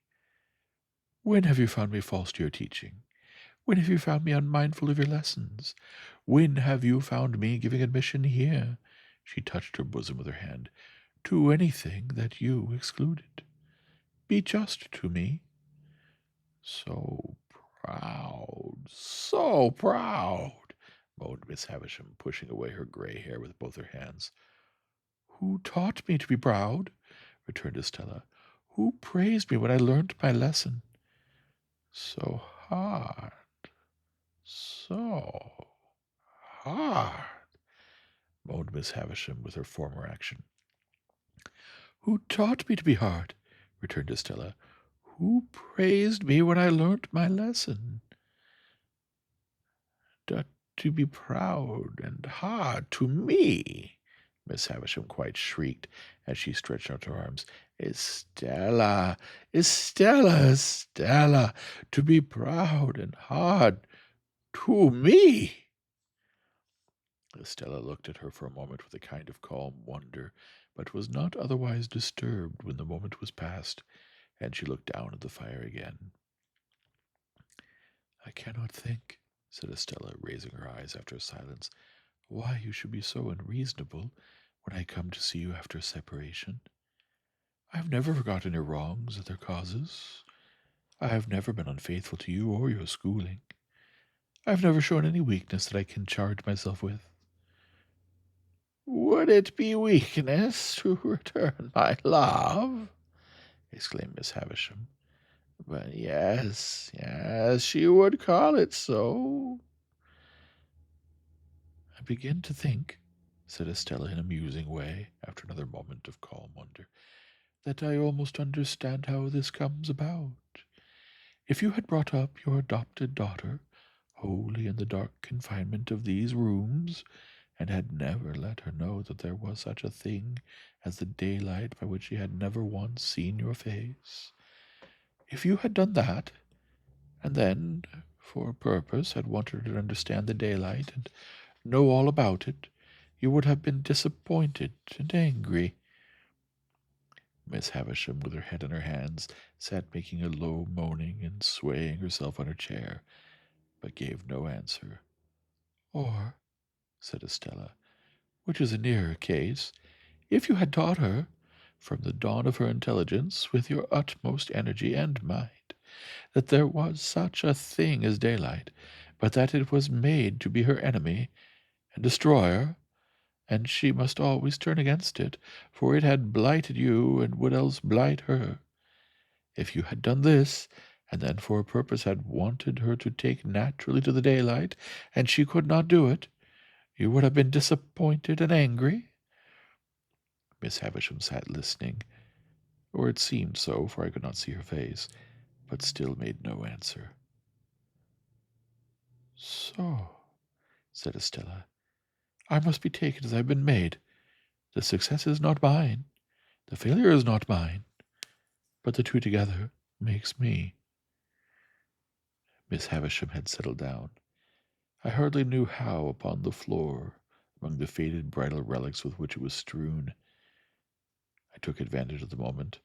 When have you found me false to your teaching? When have you found me unmindful of your lessons? When have you found me giving admission here," she touched her bosom with her hand, "to anything that you excluded? Be just to me." "So so proud," moaned Miss Havisham, pushing away her gray hair with both her hands. "Who taught me to be proud?" returned Estella. "Who praised me when I learnt my lesson?" "So hard, so hard," moaned Miss Havisham with her former action. "Who taught me to be hard?" returned Estella. "Who praised me when I learnt my lesson?" "To be proud and hard to me!" Miss Havisham quite shrieked as she stretched out her arms. Estella, Estella, Estella, to be proud and hard to me. Estella looked at her for a moment with a kind of calm wonder, but was not otherwise disturbed when the moment was past, and she looked down at the fire again. I cannot think, said Estella, raising her eyes after a silence, why you should be so unreasonable when I come to see you after a separation. I have never forgotten your wrongs and their causes. I have never been unfaithful to you or your schooling. I have never shown any weakness that I can charge myself with. Would it be weakness to return my love? Exclaimed Miss Havisham. But yes, yes, she would call it so. I begin to think, said Estella in a musing way, after another moment of calm wonder, that I almost understand how this comes about. If you had brought up your adopted daughter wholly in the dark confinement of these rooms, and had never let her know that there was such a thing as the daylight by which she had never once seen your face, if you had done that, and then, for a purpose, had wanted her to understand the daylight and know all about it, you would have been disappointed and angry. Miss Havisham, with her head in her hands, sat making a low moaning and swaying herself on her chair, but gave no answer. Or, said Estella, which is a nearer case, if you had taught her, from the dawn of her intelligence, with your utmost energy and mind, that there was such a thing as daylight, but that it was made to be her enemy and destroyer, and she must always turn against it, for it had blighted you and would else blight her. If you had done this, and then for a purpose had wanted her to take naturally to the daylight, and she could not do it, you would have been disappointed and angry. Miss Havisham sat listening, or it seemed so, for I could not see her face, but still made no answer. So, said Estella, I must be taken as I have been made. The success is not mine, the failure is not mine, but the two together makes me. Miss Havisham had settled down. I hardly knew how upon the floor, among the faded bridal relics with which it was strewn. I took advantage of the moment.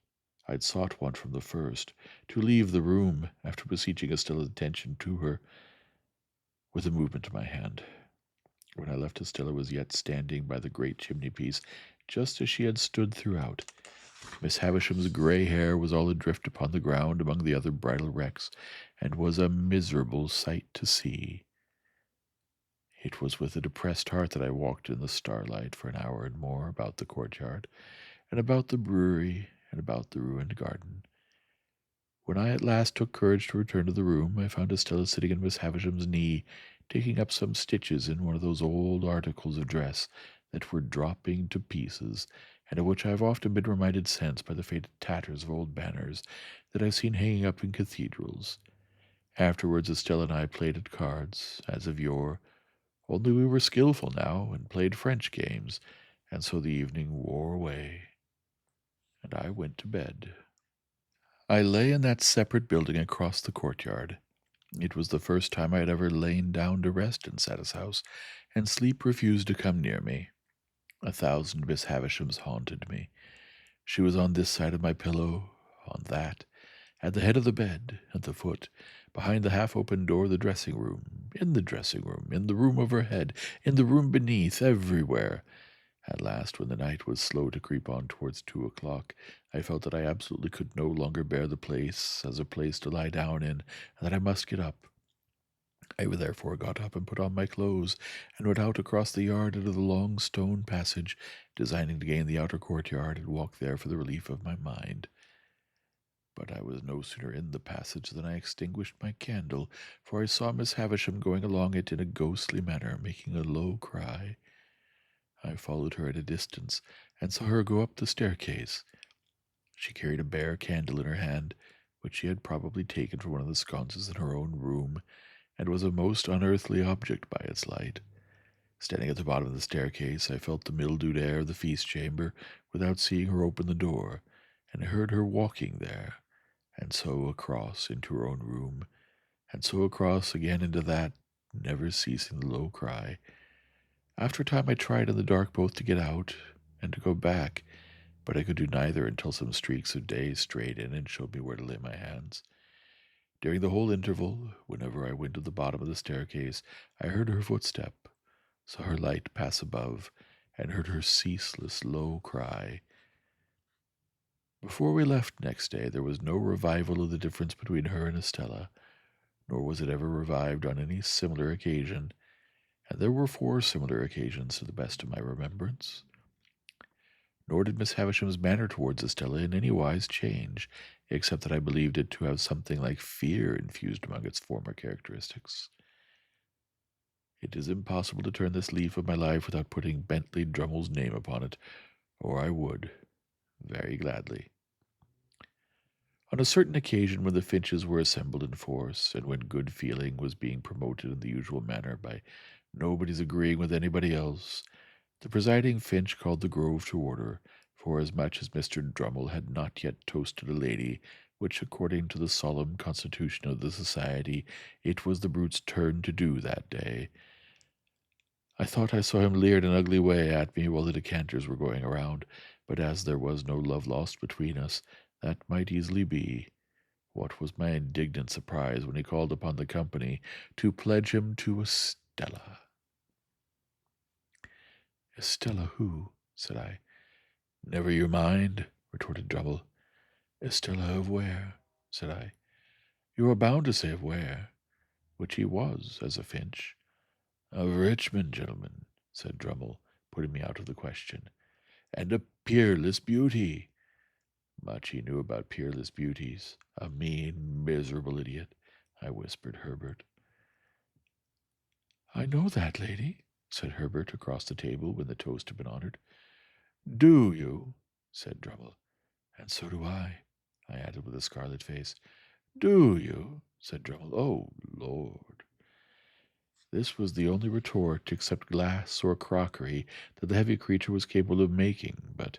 I had sought one from the first, to leave the room, after beseeching Estella's attention to her, with a movement of my hand. When I left, Estella was yet standing by the great chimney-piece, just as she had stood throughout. Miss Havisham's grey hair was all adrift upon the ground among the other bridal wrecks, and was a miserable sight to see. It was with a depressed heart that I walked in the starlight for an hour and more about the courtyard, and about the brewery, and about the ruined garden. When I at last took courage to return to the room, I found Estella sitting on Miss Havisham's knee, taking up some stitches in one of those old articles of dress that were dropping to pieces, and of which I have often been reminded since by the faded tatters of old banners that I have seen hanging up in cathedrals. Afterwards Estella and I played at cards, as of yore, only we were skilful now, and played French games, and so the evening wore away, and I went to bed. I lay in that separate building across the courtyard. It was the first time I had ever lain down to rest in Satis House, and sleep refused to come near me. 1,000 Miss Havishams haunted me. She was on this side of my pillow, on that, at the head of the bed, at the foot, behind the half-open door of the dressing-room, in the dressing-room, in the room overhead, in the room beneath, everywhere. At last, when the night was slow to creep on towards 2 o'clock, I felt that I absolutely could no longer bear the place as a place to lie down in, and that I must get up. I therefore got up and put on my clothes, and went out across the yard into the long stone passage, designing to gain the outer courtyard and walk there for the relief of my mind. But I was no sooner in the passage than I extinguished my candle, for I saw Miss Havisham going along it in a ghostly manner, making a low cry. I followed her at a distance, and saw her go up the staircase. She carried a bare candle in her hand, which she had probably taken from one of the sconces in her own room, and was a most unearthly object by its light. Standing at the bottom of the staircase, I felt the mildewed air of the feast chamber, without seeing her open the door, and heard her walking there, and so across into her own room, and so across again into that, never ceasing the low cry. After a time I tried in the dark both to get out and to go back, but I could do neither until some streaks of day strayed in and showed me where to lay my hands. During the whole interval, whenever I went to the bottom of the staircase, I heard her footstep, saw her light pass above, and heard her ceaseless low cry. Before we left next day, there was no revival of the difference between her and Estella, nor was it ever revived on any similar occasion, and there were 4 similar occasions to the best of my remembrance. Nor did Miss Havisham's manner towards Estella in any wise change, except that I believed it to have something like fear infused among its former characteristics. It is impossible to turn this leaf of my life without putting Bentley Drummel's name upon it, or I would, very gladly. On a certain occasion when the Finches were assembled in force, and when good feeling was being promoted in the usual manner by nobody's agreeing with anybody else, the presiding Finch called the Grove to order, forasmuch as Mr. Drummle had not yet toasted a lady, which, according to the solemn constitution of the society, it was the brute's turn to do that day. I thought I saw him leer in an ugly way at me while the decanters were going around, but as there was no love lost between us, that might easily be. What was my indignant surprise when he called upon the company to pledge him to Estella. "Estella who?" said I. "Never you mind," retorted Drummle. "Estella of where?" said I. "You are bound to say of where," which he was, as a Finch. "Of Richmond, gentlemen," said Drummle, putting me out of the question. "And a peerless beauty." Much he knew about peerless beauties. A mean, miserable idiot, I whispered Herbert. "I know that lady," said Herbert across the table when the toast had been honored. "Do you?" said Drummle. "And so do I," added with a scarlet face. "Do you?" said Drummle. "Oh, Lord!" This was the only retort, except glass or crockery, that the heavy creature was capable of making, but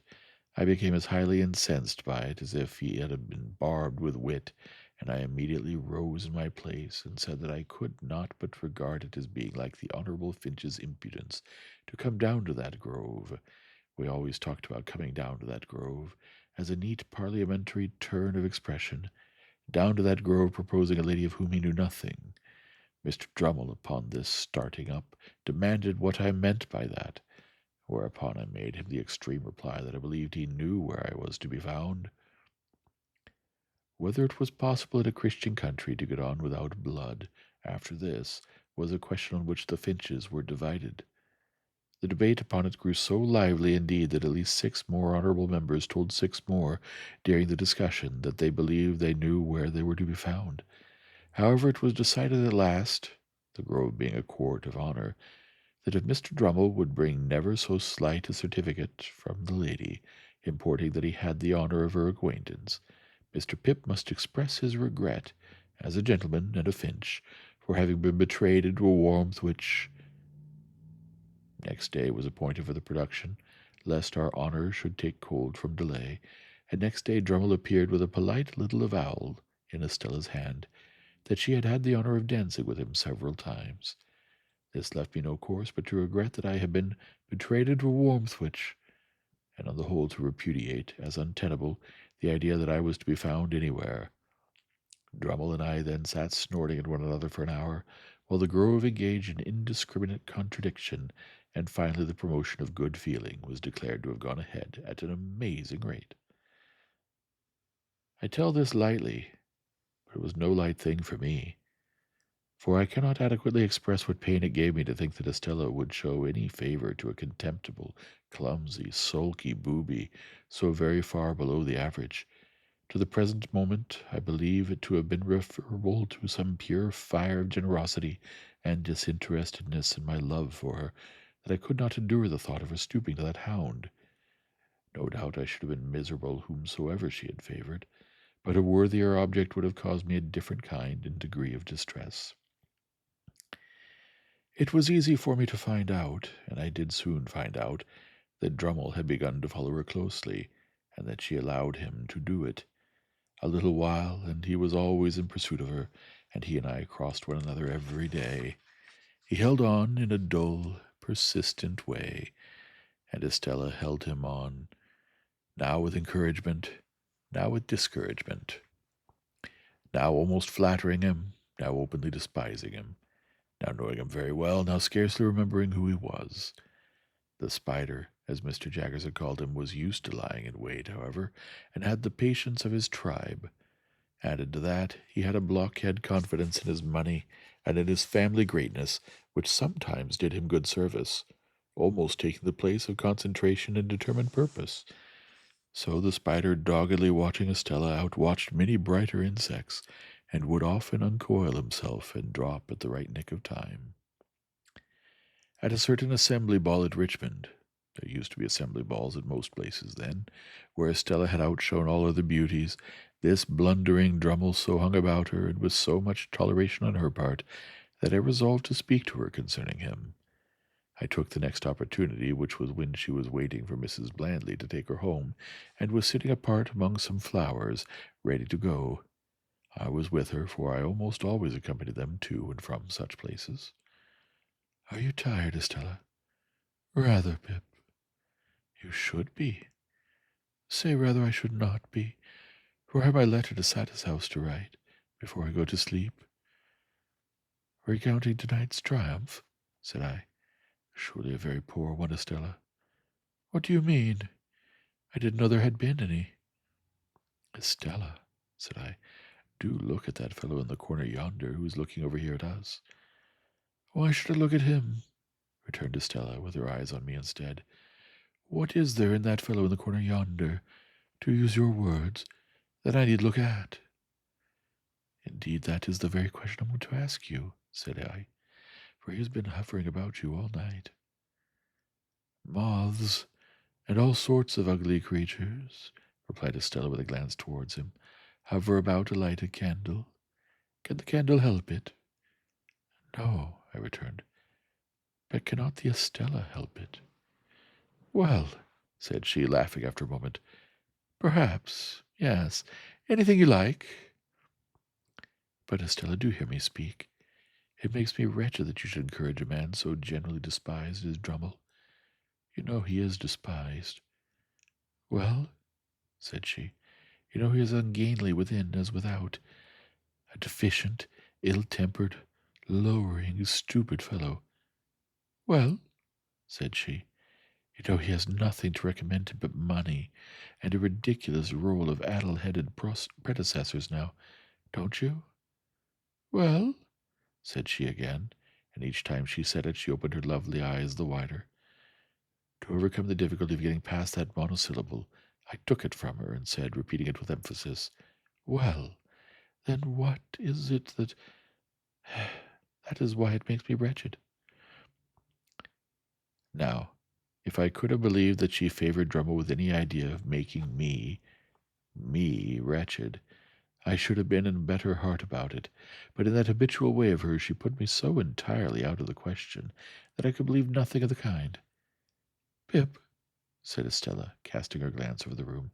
I became as highly incensed by it as if he had been barbed with wit, and I immediately rose in my place and said that I could not but regard it as being like the Honorable Finch's impudence to come down to that grove. We always talked about coming down to that grove, as a neat parliamentary turn of expression, down to that grove proposing a lady of whom he knew nothing. Mr. Drummle, upon this starting up, demanded what I meant by that, whereupon I made him the extreme reply that I believed he knew where I was to be found. Whether it was possible in a Christian country to get on without blood, after this, was a question on which the Finches were divided. The debate upon it grew so lively indeed that at least 6 more honorable members told 6 more during the discussion that they believed they knew where they were to be found. However, it was decided at last, the Grove being a court of honor, that if Mr. Drummle would bring never so slight a certificate from the lady, importing that he had the honor of her acquaintance, Mr. Pip must express his regret, as a gentleman and a Finch, for having been betrayed into a warmth which. Next day was appointed for the production, lest our honor should take cold from delay, and next day Drummle appeared with a polite little avowal in Estella's hand that she had had the honor of dancing with him several times. This left me no course but to regret that I had been betrayed into a warmth which, and on the whole to repudiate as untenable the idea that I was to be found anywhere. Drummle and I then sat snorting at one another for an hour, while the Grove engaged in indiscriminate contradiction, and finally the promotion of good feeling was declared to have gone ahead at an amazing rate. I tell this lightly, but it was no light thing for me, for I cannot adequately express what pain it gave me to think that Estella would show any favor to a contemptible, clumsy, sulky booby so very far below the average. To the present moment, I believe it to have been referable to some pure fire of generosity and disinterestedness in my love for her, that I could not endure the thought of her stooping to that hound. No doubt I should have been miserable whomsoever she had favored, but a worthier object would have caused me a different kind and degree of distress. It was easy for me to find out, and I did soon find out, that Drummle had begun to follow her closely, and that she allowed him to do it. A little while, and he was always in pursuit of her, and he and I crossed one another every day. He held on in a dull, persistent way, and Estella held him on, now with encouragement, now with discouragement, now almost flattering him, now openly despising him, now knowing him very well, now scarcely remembering who he was. The spider, as Mr. Jaggers had called him, was used to lying in wait, however, and had the patience of his tribe. Added to that, he had a blockhead confidence in his money and in his family greatness, which sometimes did him good service, almost taking the place of concentration and determined purpose. So the spider, doggedly watching Estella, outwatched many brighter insects, and would often uncoil himself and drop at the right nick of time. At a certain assembly ball at Richmond, there used to be assembly balls at most places then, where Estella had outshone all other beauties, this blundering Drummle so hung about her, and with so much toleration on her part, that I resolved to speak to her concerning him. I took the next opportunity, which was when she was waiting for Mrs. Blandley to take her home, and was sitting apart among some flowers, ready to go. I was with her, for I almost always accompanied them to and from such places. "Are you tired, Estella?" "Rather, Pip." "You should be." "Say rather I should not be, for I have my letter to Satis House to write, before I go to sleep." "Recounting tonight's triumph?" said I. "Surely a very poor one, Estella." "What do you mean? I didn't know there had been any." "Estella," said I, "do look at that fellow in the corner yonder, who is looking over here at us." "Why should I look at him?" returned Estella, with her eyes on me instead. "What is there in that fellow in the corner yonder, to use your words, that I need look at?" "Indeed, that is the very question I want to ask you," said I, "for he has been hovering about you all night." "Moths, and all sorts of ugly creatures," replied Estella with a glance towards him, "hover about a lighted candle. Can the candle help it?" "No," I returned, "but cannot the Estella help it?" "Well," said she, laughing after a moment, "perhaps, yes, anything you like." "But, Estella, do hear me speak. It makes me wretched that you should encourage a man so generally despised as Drummle. You know he is despised." "Well," said she, "you know he is ungainly within as without, a deficient, ill-tempered, lowering, stupid fellow." "Well," said she, "you know he has nothing to recommend him but money, and a ridiculous roll of addle-headed predecessors now, don't you?" "Well," said she again, and each time she said it she opened her lovely eyes the wider. To overcome the difficulty of getting past that monosyllable, I took it from her and said, repeating it with emphasis, "Well, then what is it that... that is why it makes me wretched." Now, if I could have believed that she favored Drummle with any idea of making me wretched, I should have been in better heart about it, but in that habitual way of hers she put me so entirely out of the question that I could believe nothing of the kind. "Pip," said Estella, casting her glance over the room,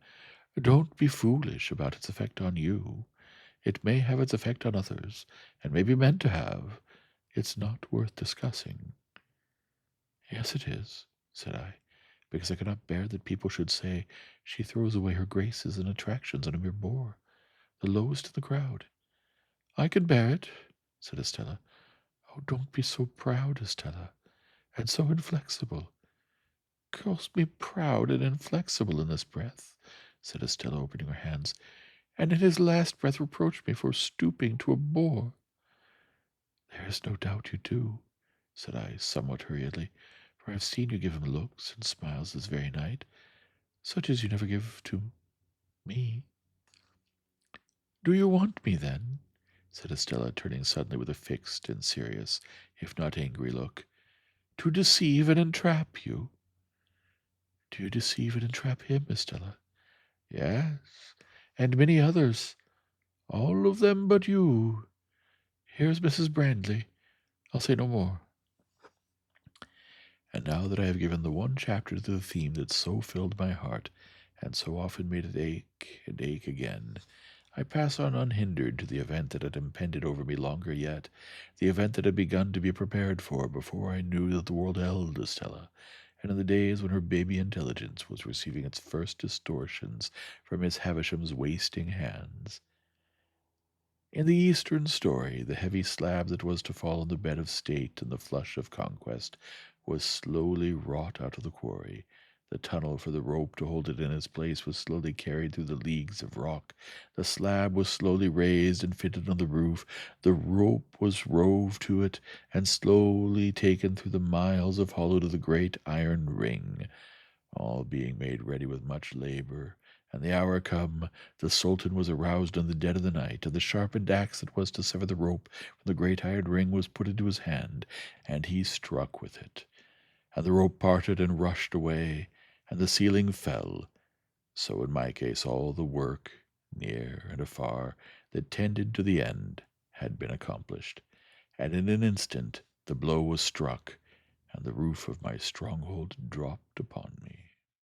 "don't be foolish about its effect on you. It may have its effect on others, and may be meant to have. It's not worth discussing." "Yes, it is," said I, "because I cannot bear that people should say she throws away her graces and attractions on a mere bore, the lowest in the crowd." "I can bear it," said Estella. "Oh, don't be so proud, Estella, and so inflexible." "Calls me proud and inflexible in this breath," said Estella, opening her hands, "and in his last breath reproached me for stooping to a bore." "There is no doubt you do," said I, somewhat hurriedly, "for I have seen you give him looks and smiles this very night, such as you never give to me." "Do you want me, then?" said Estella, turning suddenly with a fixed and serious, if not angry look, "to deceive and entrap you?" "Do you deceive and entrap him, Estella?" "Yes, and many others, all of them but you. Here's Mrs. Brandley. I'll say no more." And now that I have given the one chapter to the theme that so filled my heart, and so often made it ache and ache again. I pass on unhindered to the event that had impended over me longer yet, the event that had begun to be prepared for before I knew that the world held Estella, and in the days when her baby intelligence was receiving its first distortions from Miss Havisham's wasting hands. In the Eastern story, the heavy slab that was to fall on the bed of state in the flush of conquest was slowly wrought out of the quarry. The tunnel for the rope to hold it in its place was slowly carried through the leagues of rock. The slab was slowly raised and fitted on the roof. The rope was rove to it, and slowly taken through the miles of hollow to the great iron ring, all being made ready with much labor. And the hour come, the Sultan was aroused in the dead of the night, and the sharpened axe that was to sever the rope from the great iron ring was put into his hand, and he struck with it. And the rope parted and rushed away, and the ceiling fell. So in my case all the work, near and afar, that tended to the end had been accomplished, and in an instant the blow was struck, and the roof of my stronghold dropped upon